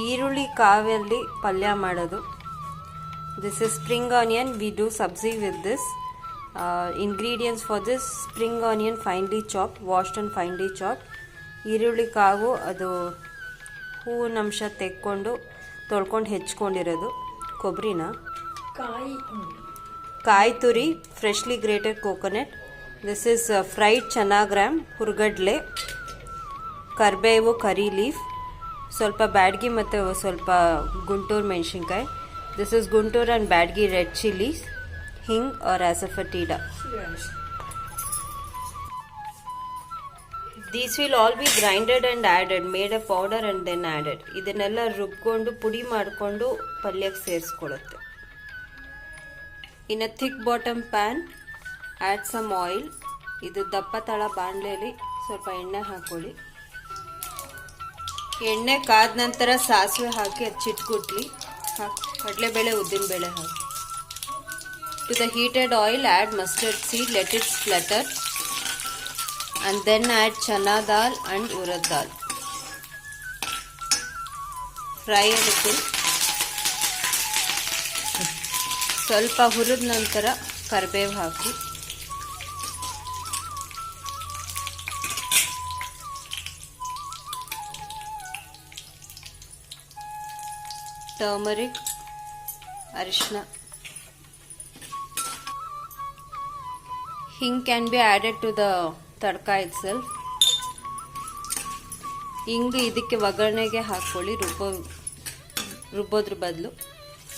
ಈರುಳ್ಳಿ ಕಾವಲ್ಲಿ ಪಲ್ಯ ಮಾಡೋದು. This is spring onion. We do sabzi with this. Ingredients for this: spring onion finely chopped, washed and finely chopped. ಈರುಳ್ಳಿ ಕಾವು ಅದು ಹೂವಿನ ಅಂಶ ತೆಕ್ಕೊಂಡು ತೊಳ್ಕೊಂಡು ಹೆಚ್ಕೊಂಡಿರೋದು. ಕೊಬ್ಬರಿನ, ಕಾಯಿ ತುರಿ, freshly grated coconut. This is fried ಚೆನ್ನಾಗ್ರಾಮ್, ಹುರ್ಗಡ್ಲೆ, ಕರಿಬೇವು, ಕರಿ ಲೀಫ್, ಸ್ವಲ್ಪ ಬ್ಯಾಡ್ಗಿ ಮತ್ತು ಸ್ವಲ್ಪ ಗುಂಟೂರು ಮೆಣಸಿನ್ಕಾಯಿ. This is Guntur and Badgi red chilies, hing or asafoetida. These will all be grinded and added, made a powder and then added. ಇದನ್ನೆಲ್ಲ ರುಬ್ಕೊಂಡು ಪುಡಿ ಮಾಡಿಕೊಂಡು ಪಲ್ಯಕ್ಕೆ ಸೇರಿಸ್ಕೊಳ್ಳುತ್ತೆ. In a thick bottom pan, add some oil. ಇದು ದಪ್ಪ ತಳ ಬಾಣಲೆಯಲ್ಲಿ ಸ್ವಲ್ಪ ಎಣ್ಣೆ ಹಾಕೊಳ್ಳಿ. ಎಣ್ಣೆ ಕಾದ ನಂತರ ಸಾಸಿವೆ ಹಾಕಿ ಅದು ಚಿಟ್ಗುಟ್ಲಿ. ಕಡಲೆಬೇಳೆ, ಉದ್ದಿನಬೇಳೆ ಹಾಕಿ. To the heated oil add mustard seed, let it splutter and then add chana dal and urad dal. Fry a little. ಸ್ವಲ್ಪ ಹುರಿದ ನಂತರ ಕರಿಬೇವು ಹಾಕಿ. ಟರ್ಮರಿಕ್, ಅರಿಶಿನ. Hing can be added to the tadka itself. ಹಿಂಗು ಇದಕ್ಕೆ ಒಗ್ಗರಣೆಗೆ ಹಾಕೊಳ್ಳಿ, ರುಬ್ಬೋದ್ರ ಬದಲು.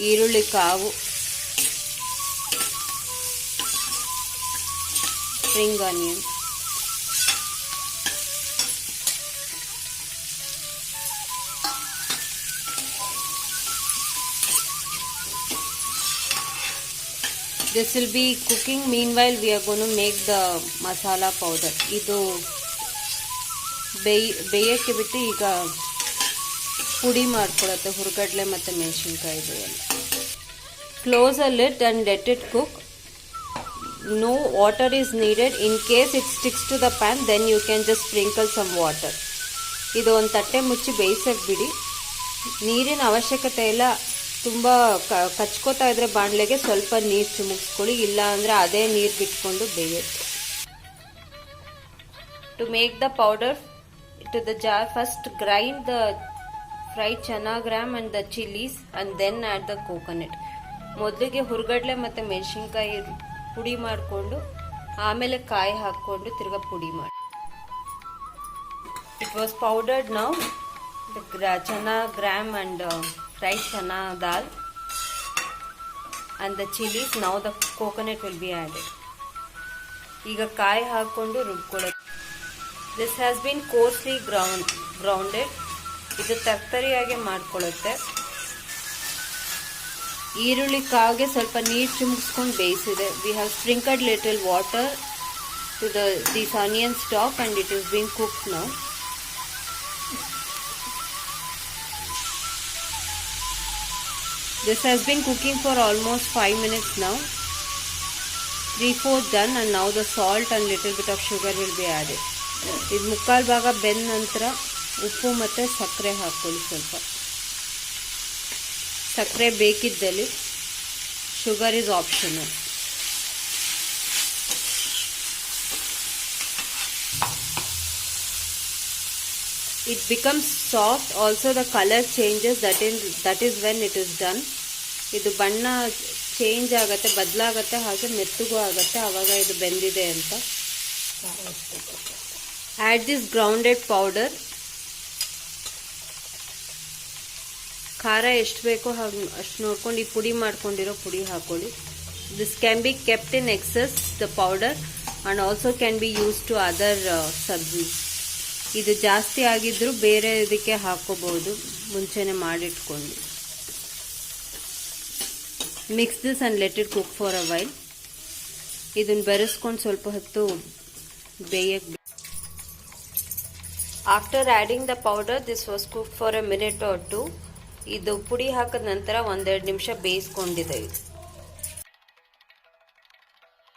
ಈರುಳ್ಳಿ ಕಾವು, spring onion, this will be cooking. Meanwhile we are going to make the masala powder. ಇದು ಬೇಯಕ್ಕೆ ಬಿಟ್ಟು ಈಗ ಪುಡಿ ಮಾಡ್ಕೊಳ್ಳುತ್ತೆ ಹುರ್ಗಡ್ಲೆ ಮತ್ತು ಮೆಣಸಿನ್ಕಾಯಿ ಎಲ್ಲ. Close a lid and let it cook. No water is needed. In case it sticks to the pan, then you can just sprinkle some water. ಇದು ಒಂದು ತಟ್ಟೆ ಮುಚ್ಚಿ ಬೇಯಿಸಕ್ಕೆ ಬಿಡಿ. ನೀರಿನ ಅವಶ್ಯಕತೆ ಇಲ್ಲ. ತುಂಬ ಕಚ್ಕೋತಾ ಇದ್ರೆ ಬಾಣಲೆಗೆ ಸ್ವಲ್ಪ ನೀರು ಚಿಮುಕ್ಸ್ಕೊಳ್ಳಿ, ಇಲ್ಲ ಅಂದರೆ ಅದೇ ನೀರು ಬಿಟ್ಕೊಂಡು ಬೇಯುತ್ತೆ. To make the powder to the jar, first grind the fried chana gram and the chilies and then add the coconut. ಮೊದಲಿಗೆ ಹುರ್ಗಡ್ಲೆ ಮತ್ತು ಮೆಣಸಿನ್ಕಾಯಿ ಪುಡಿ ಮಾಡಿಕೊಂಡು ಆಮೇಲೆ ಕಾಯಿ ಹಾಕ್ಕೊಂಡು ತಿರ್ಗಾ ಪುಡಿ ಮಾಡಿ. It was powdered now. The chana gram and fried chana dal and the chilies. Now the coconut will be added. ಈಗ ಕಾಯಿ ಹಾಕೊಂಡು ರುಬ್ಕೊಳ್ಳೋದು. This has been coarsely grounded. ಇದು ತರ್ತರಿಯಾಗಿ ಮಾಡ್ಕೊಳ್ಳುತ್ತೆ. ಈರುಳ್ಳಿ ಕಾವಿಗೆ ಸ್ವಲ್ಪ ನೀರು ಚಿಮುಕ್ಸ್ಕೊಂಡು ಬೇಯಿಸಿದೆ. We have sprinkled little water to this onion stock and it is being cooked now. This has been cooking for almost 5 minutes now. 3/4 done, and now the salt and little bit of sugar will be added. ಇದು ಮುಕ್ಕಾಲು ಭಾಗ ಬೆಂದ ನಂತರ ಉಪ್ಪು ಮತ್ತು ಸಕ್ಕರೆ ಹಾಕ್ಕೊಳ್ಳಿ. ಸ್ವಲ್ಪ ಸಕ್ಕರೆ ಬೇಕಿದ್ದಲ್ಲಿ, sugar is optional. It becomes soft. Also the color changes. That is when it is done. ಇದು ಬಣ್ಣ ಚೇಂಜ್ ಆಗುತ್ತೆ, ಬದಲಾಗುತ್ತೆ, ಹಾಗೆ ಮೆತ್ತಗೂ ಆಗುತ್ತೆ. ಆವಾಗ ಇದು ಬೆಂದಿದೆ ಅಂತ. Add this grounded powder. ಖಾರ ಎಷ್ಟು ಬೇಕೋ ಹಾಗೆ ಅಷ್ಟು ನೋಡ್ಕೊಂಡು ಈ ಪುಡಿ ಮಾಡ್ಕೊಂಡಿರೋ ಪುಡಿ ಹಾಕೊಳ್ಳಿ. This can be kept in excess, the powder, and also can be used to other sabzis. ಇದು ಜಾಸ್ತಿ ಆಗಿದ್ರೂ ಬೇರೆ ಇದಕ್ಕೆ ಹಾಕೋಬಹುದು, ಮುಂಚೆನೆ ಮಾಡಿಟ್ಕೊಂಡು. Mix this and let it cook for a while. ಇದನ್ನ ಬೆರೆಸ್ಕೊಂಡು ಸ್ವಲ್ಪ ಹೊತ್ತು ಬೇಯಕ್ಕೆ. After adding the powder, this was cook for a minute or 2. ಇದು ಪುಡಿ ಹಾಕಿದ ನಂತರ 1-2 ನಿಮಿಷ ಬೇಯಿಸ್ಕೊಂಡಿದೆ ಇದು.